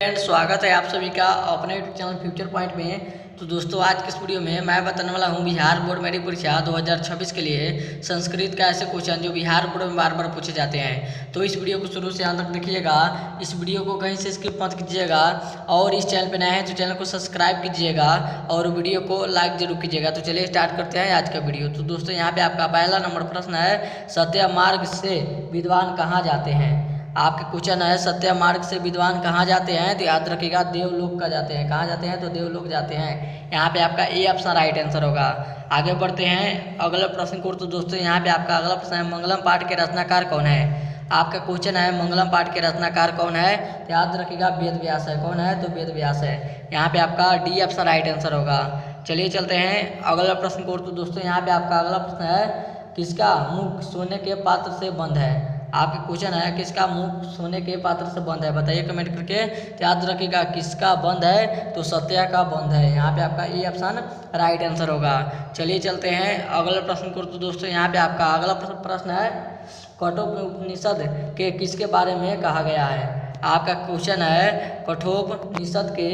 Friend, स्वागत है आप सभी का अपने यूट्यूब चैनल फ्यूचर पॉइंट में। तो दोस्तों, आज के इस वीडियो में मैं बताने वाला हूं बिहार बोर्ड मेरी परीक्षा 2026 के लिए संस्कृत का ऐसे क्वेश्चन जो बिहार बोर्ड में बार बार पूछे जाते हैं। तो इस वीडियो को शुरू से अंत तक देखिएगा। इस वीडियो को कहीं से स्किप मत कीजिएगा और इस चैनल पर नए हैं तो चैनल को सब्सक्राइब कीजिएगा और वीडियो को लाइक जरूर कीजिएगा। तो चलिए स्टार्ट करते हैं आज का वीडियो। तो दोस्तों, यहाँ पे आपका पहला नंबर प्रश्न है, सत्य मार्ग से विद्वान कहाँ जाते हैं। आपके क्वेश्चन है, सत्य मार्ग से विद्वान कहाँ जाते हैं, तो याद रखिएगा देवलोक का जाते हैं। कहाँ जाते हैं, तो देवलोक जाते हैं। यहाँ पे आपका ए ऑप्शन राइट आंसर होगा। आगे बढ़ते हैं अगले प्रश्न को। तो दोस्तों, यहाँ पे आपका अगला प्रश्न है, मंगलम पाठ के रचनाकार कौन है। आपका क्वेश्चन है, मंगलम पाठ के रचनाकार कौन है, तो याद रखिएगा वेद व्यास है। कौन है, तो वेद व्यास है। यहाँ पे आपका डी ऑप्शन राइट आंसर होगा। चलिए चलते हैं अगला प्रश्न को। तो दोस्तों, यहाँ पे आपका अगला प्रश्न है, किसका मुख सोने के पात्र से बंद है। आपके क्वेश्चन है, किसका मुख सोने के पात्र से बंद है, बताइए कमेंट करके। तो याद रखिएगा किसका बंद है, तो सत्या का बंद है। यहाँ पे आपका ए ऑप्शन राइट आंसर होगा। चलिए चलते हैं अगले प्रश्न को। तो दोस्तों, यहाँ पे आपका अगला प्रश्न है, कठोपनिषद के किसके बारे में कहा गया है। आपका क्वेश्चन है, कठोपनिषद के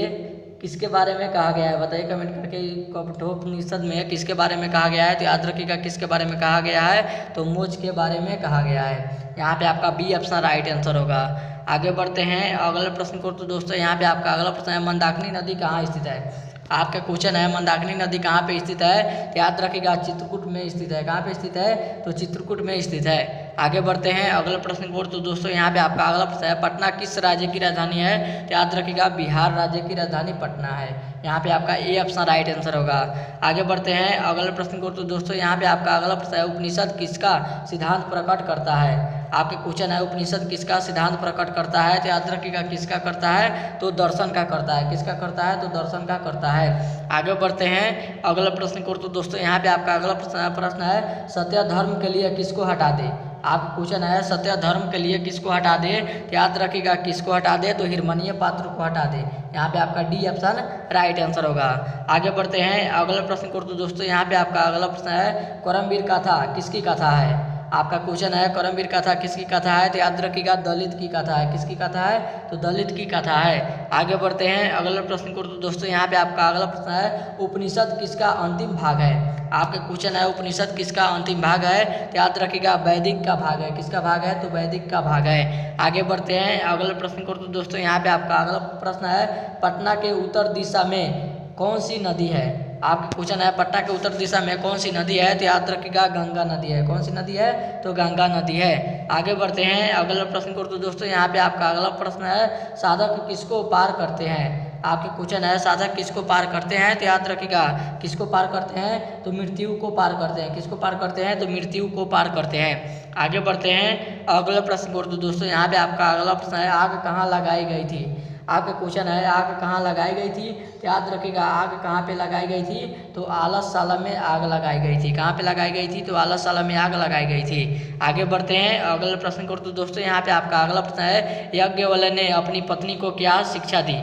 किसके बारे में कहा गया है, बताइए कमेंट करके। कठोपनिषद में किसके बारे में कहा गया है, तो याद रखिएगा किसके बारे में कहा गया है, तो मोक्ष के बारे में कहा गया है। यहाँ पे आपका बी ऑप्शन राइट आंसर होगा। आगे बढ़ते हैं अगले प्रश्न को। तो दोस्तों, यहाँ पे आपका अगला प्रश्न है, मंदाकिनी नदी कहाँ स्थित है। आपका क्वेश्चन है, मंदाकिनी नदी कहाँ पे स्थित है, तो याद रखिएगा चित्रकूट में स्थित है। कहाँ पे स्थित है, तो चित्रकूट में स्थित है। आगे बढ़ते हैं अगले प्रश्न को। तो दोस्तों, यहाँ पे आपका अगला प्रश्न है, पटना किस राज्य की राजधानी है, तो याद रखिएगा बिहार राज्य की राजधानी पटना है। यहाँ पे आपका ए ऑप्शन राइट आंसर होगा। आगे बढ़ते हैं अगले प्रश्न को। तो दोस्तों, यहाँ पे आपका अगला प्रश्न है, उपनिषद किसका सिद्धांत प्रकट करता है। आपके क्वेश्चन है, उपनिषद किसका सिद्धांत प्रकट करता है, तो याद रखिएगा किसका करता है, तो दर्शन का करता है। किसका करता है, तो दर्शन का करता है। आगे बढ़ते हैं अगले प्रश्न को। तो दोस्तों, यहाँ पे आपका अगला प्रश्न है, सत्य धर्म के लिए किसको हटा दे। आपका क्वेश्चन है, सत्य धर्म के लिए किसको हटा दे, तो याद रखिएगा किसको हटा दे, तो हिरमणीय पात्र को हटा दे। यहाँ पे आपका डी ऑप्शन राइट आंसर होगा। आगे बढ़ते हैं अगले प्रश्न को। तो दोस्तों, यहाँ पे आपका अगला प्रश्न है, करमवीर कथा किसकी कथा है। आपका क्वेश्चन है, करमवीर कथा किसकी कथा है, तो याद रखिएगा दलित की कथा है। किसकी कथा है, तो दलित की कथा है। आगे बढ़ते हैं अगले प्रश्न को। तो दोस्तों, यहाँ पे आपका अगला प्रश्न है, उपनिषद किसका अंतिम भाग है। आपका क्वेश्चन है, उपनिषद किसका अंतिम भाग है, तो याद रखिएगा वैदिक का भाग है। किसका भाग है, तो वैदिक का भाग है। आगे बढ़ते हैं अगले प्रश्न को। तो दोस्तों, यहाँ पे आपका अगला प्रश्न है, पटना के उत्तर दिशा में कौन सी नदी है। आपका क्वेश्चन है, पटना के उत्तर दिशा में कौन सी नदी है, तो याद रखिएगा गंगा नदी है। कौन सी नदी है, तो गंगा नदी है। आगे बढ़ते हैं अगले प्रश्न को। तो दोस्तों, यहाँ पे आपका अगला प्रश्न है, साधक किसको पार करते हैं। आपके क्वेश्चन है, साधक किसको पार करते हैं, तो याद रखिएगा किसको पार करते हैं, तो मृत्यु को पार करते हैं। किसको पार करते हैं, तो मृत्यु को पार करते हैं। आगे बढ़ते हैं अगले प्रश्न को। तो दोस्तों, यहाँ पे आपका अगला प्रश्न है, आग कहाँ लगाई गई थी। आपका क्वेश्चन है, आग कहाँ लगाई गई थी, तो याद रखिएगा आग कहाँ पे लगाई गई थी, तो आलसशाला में आग लगाई गई थी। कहाँ पे लगाई गई थी, तो आलसशाला में आग लगाई गई थी। आगे बढ़ते हैं अगले प्रश्न को। तो दोस्तों, यहाँ पे आपका अगला प्रश्न है, याज्ञवल्क्य ने अपनी पत्नी को क्या शिक्षा दी।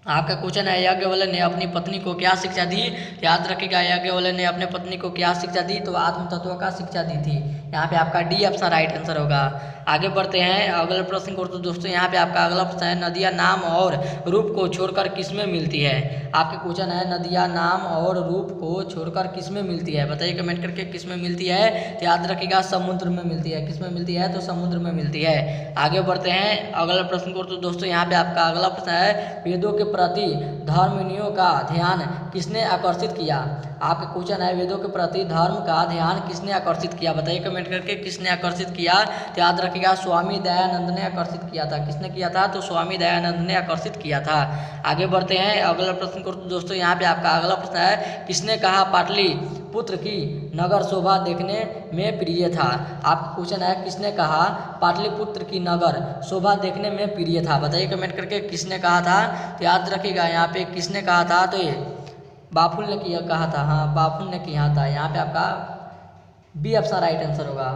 आपका क्वेश्चन है, याज्ञवल्क्य ने अपनी पत्नी को क्या शिक्षा दी, याद रखिएगा याज्ञवल्क्य ने अपने पत्नी को क्या शिक्षा दी, तो आत्म तत्व का शिक्षा दी थी। यहाँ पे आपका डी ऑप्शन राइट आंसर होगा। आगे बढ़ते हैं अगले प्रश्न को। तो दोस्तों, यहाँ पे आपका अगला प्रश्न है, नदियाँ नाम और रूप को छोड़कर किसमें मिलती है। आपके क्वेश्चन है, नदियाँ नाम और रूप को छोड़कर किसमें मिलती है, बताइए कमेंट करके किसमें मिलती है, तो याद रखिएगा समुद्र में मिलती है। किसमें मिलती है, तो समुद्र में मिलती है। आगे बढ़ते हैं अगले प्रश्न को। तो दोस्तों, यहाँ पे आपका अगला प्रश्न है, वेदों के प्रति धर्मिणियों का ध्यान किसने आकर्षित किया। आपका क्वेश्चन है, वेदों के प्रति धर्म का ध्यान किसने आकर्षित किया, बताइए कमेंट करके किसने आकर्षित किया, तो याद रखिएगा स्वामी दयानंद ने आकर्षित किया था। किसने किया था, तो स्वामी दयानंद ने आकर्षित किया था। आगे बढ़ते हैं अगला प्रश्न को। तो दोस्तों, यहाँ पे आपका अगला प्रश्न है, किसने कहा पाटलिपुत्र की नगर शोभा देखने में प्रिय था। आपका क्वेश्चन है, किसने कहा पाटलिपुत्र की नगर शोभा देखने में प्रिय था, बताइए कमेंट करके किसने कहा था, तो याद रखिएगा यहाँ पे किसने कहा था, तो ये बाफुल ने किया कहा था। हाँ, बाफुल ने किया था। यहाँ पे आपका बी ऑप्शन राइट आंसर होगा।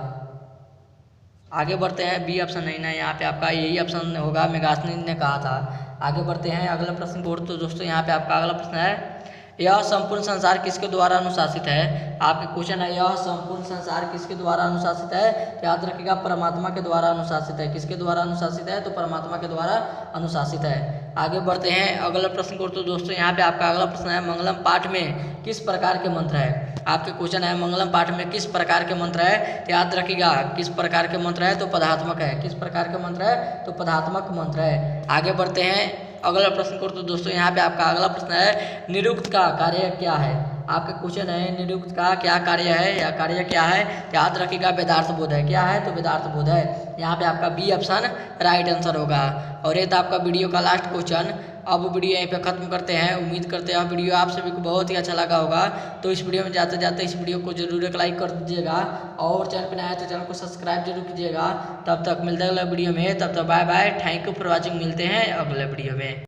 आगे बढ़ते हैं, बी ऑप्शन नहीं ना, यहाँ पे आपका यही ऑप्शन होगा, मेगास्थनी ने कहा था। आगे बढ़ते हैं अगला प्रश्न को। तो दोस्तों, यहाँ पे आपका अगला प्रश्न है, यह संपूर्ण संसार किसके द्वारा अनुशासित है। आपके क्वेश्चन है, यह संपूर्ण संसार किसके द्वारा अनुशासित है। याद रखिएगा परमात्मा के द्वारा अनुशासित है। किसके द्वारा अनुशासित है, तो परमात्मा के द्वारा अनुशासित है। आगे बढ़ते हैं अगला प्रश्न को। तो दोस्तों यहाँ पे आपका अगला प्रश्न है, मंगलम पाठ में किस प्रकार के मंत्र है। आपके क्वेश्चन है, मंगलम पाठ में किस प्रकार के मंत्र है। तो याद रखिएगा किस प्रकार के मंत्र है, तो पदात्मक है। किस प्रकार के मंत्र है, तो पदात्मक मंत्र है। आगे बढ़ते हैं अगला प्रश्न को। तो दोस्तों यहाँ पे आपका अगला प्रश्न है, निरुक्त का कार्य क्या है। आपका क्वेश्चन है, निरुक्त का क्या कार्य है या कार्य क्या है। याद रखिएगा वेदार्थ बोध है। क्या है, तो वेदार्थ बोध है। यहाँ पे आपका बी ऑप्शन राइट आंसर होगा। और ये था आपका वीडियो का लास्ट क्वेश्चन। अब वीडियो यहीं पे खत्म करते हैं। उम्मीद करते हैं वीडियो आप सभी को बहुत ही अच्छा लगा होगा। तो इस वीडियो में जाते जाते इस वीडियो को जरूर एक लाइक कर दीजिएगा और चैनल पर नया है तो चैनल को सब्सक्राइब जरूर कीजिएगा। तब तक मिलते हैं अगले वीडियो में। तब तक bye bye, thank you for watching. मिलते हैं अगले वीडियो में।